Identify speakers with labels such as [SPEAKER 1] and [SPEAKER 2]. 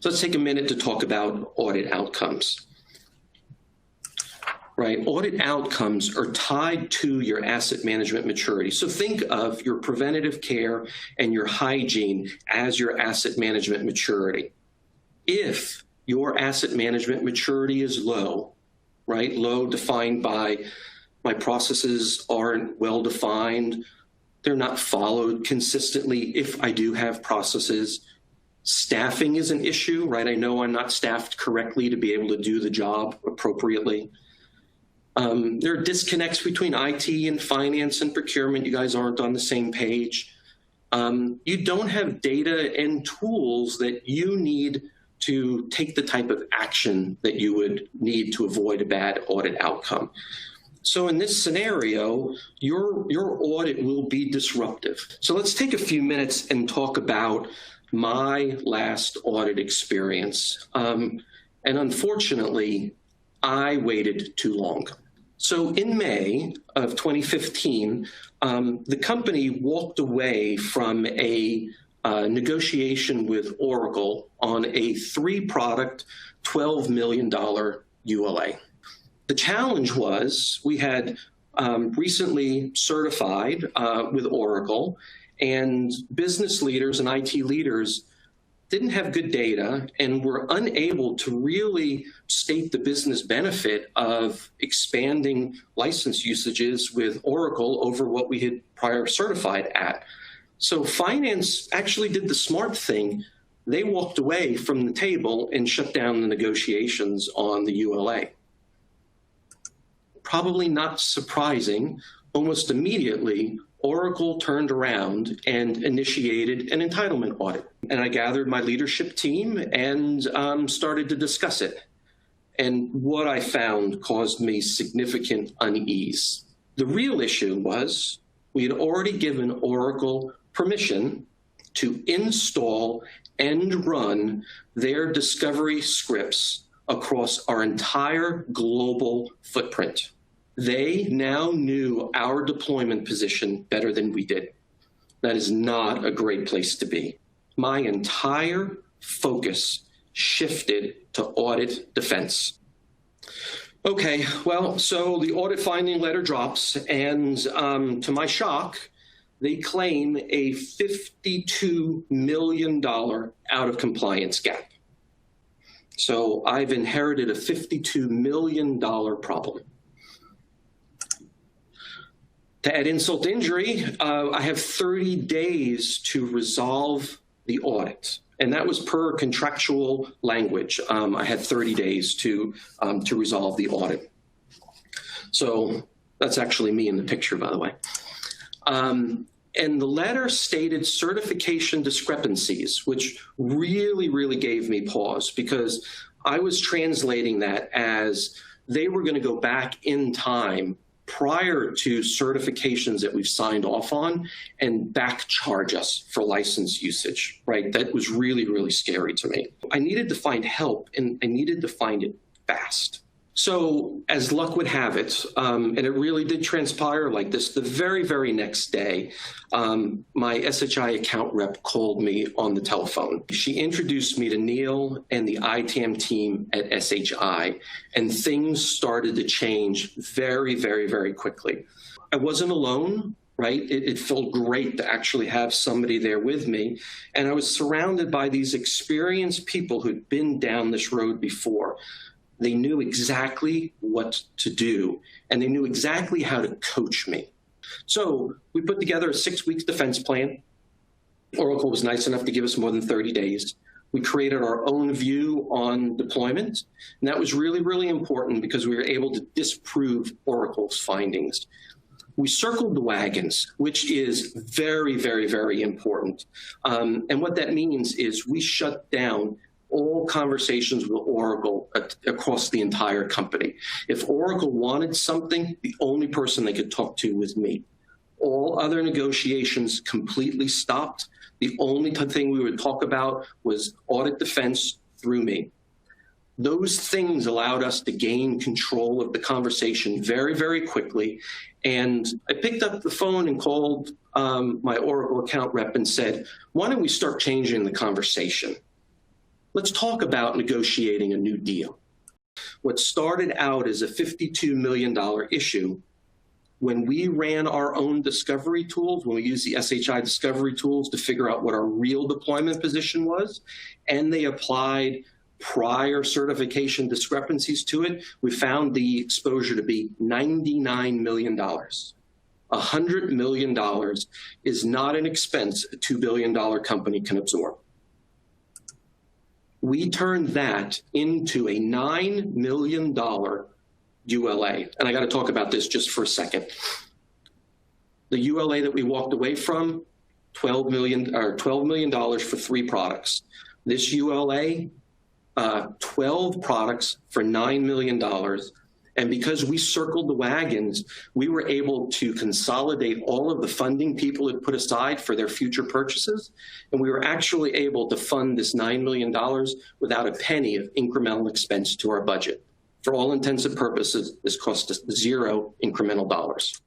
[SPEAKER 1] So let's take a minute to talk about audit outcomes. Right, audit outcomes are tied to your asset management maturity. So think of your preventative care and your hygiene as your asset management maturity. If your asset management maturity is low, right, low defined by my processes aren't well defined, they're not followed consistently if I do have processes. Staffing is an issue, right? I know I'm not staffed correctly to be able to do the job appropriately. There are disconnects between IT and finance and procurement. You guys aren't on the same page. You don't have data and tools that you need to take the type of action that you would need to avoid a bad audit outcome. So in this scenario, your audit will be disruptive. So let's take a few minutes and talk about my last audit experience. And unfortunately, I waited too long. So in May of 2015, the company walked away from a negotiation with Oracle on a 3-product, $12 million ULA. The challenge was we had recently certified with Oracle, and business leaders and IT leaders didn't have good data and were unable to really state the business benefit of expanding license usages with Oracle over what we had prior certified at. So finance actually did the smart thing. They walked away from the table and shut down the negotiations on the ULA. Probably not surprising, almost immediately, Oracle turned around and initiated an entitlement audit. And I gathered my leadership team and started to discuss it. And what I found caused me significant unease. The real issue was we had already given Oracle permission to install and run their discovery scripts across our entire global footprint. They now knew our deployment position better than we did. That is not a great place to be. My entire focus shifted to audit defense. Okay, well, so the audit finding letter drops, and to my shock, they claim a $52 million out of compliance gap. So I've inherited a $52 million problem. To add insult to injury, I have 30 days to resolve the audit. And that was per contractual language. I had 30 days to resolve the audit. So that's actually me in the picture, by the way. And the letter stated certification discrepancies, which really, really gave me pause, because I was translating that as they were going to go back in time prior to certifications that we've signed off on and back charge us for license usage, right? That was really, really scary to me. I needed to find help, and I needed to find it fast. So as luck would have it, and it really did transpire like this, the very, very next day, my SHI account rep called me on the telephone. She introduced me to Neil and the ITAM team at SHI, and things started to change very, very, very quickly. I wasn't alone, right? It felt great to actually have somebody there with me. And I was surrounded by these experienced people who'd been down this road before. They knew exactly what to do, and they knew exactly how to coach me. So we put together a 6-week defense plan. Oracle was nice enough to give us more than 30 days. We created our own view on deployment, and that was really, really important because we were able to disprove Oracle's findings. We circled the wagons, which is very, very, very important. And what that means is we shut down all conversations with Oracle across the entire company. If Oracle wanted something, the only person they could talk to was me. All other negotiations completely stopped. The only thing we would talk about was audit defense through me. Those things allowed us to gain control of the conversation very, very quickly. And I picked up the phone and called my Oracle account rep and said, why don't we start changing the conversation? Let's talk about negotiating a new deal. What started out as a $52 million issue, when we ran our own discovery tools, when we used the SHI discovery tools to figure out what our real deployment position was, and they applied prior certification discrepancies to it, we found the exposure to be $99 million. $100 million is not an expense a $2 billion company can absorb. We turned that into a $9 million ULA. And I got to talk about this just for a second. The ULA that we walked away from, $12 million for 3 products. This ULA, 12 products for $9 million. And because we circled the wagons, we were able to consolidate all of the funding people had put aside for their future purchases. And we were actually able to fund this $9 million without a penny of incremental expense to our budget. For all intents and purposes, this cost us 0 incremental dollars.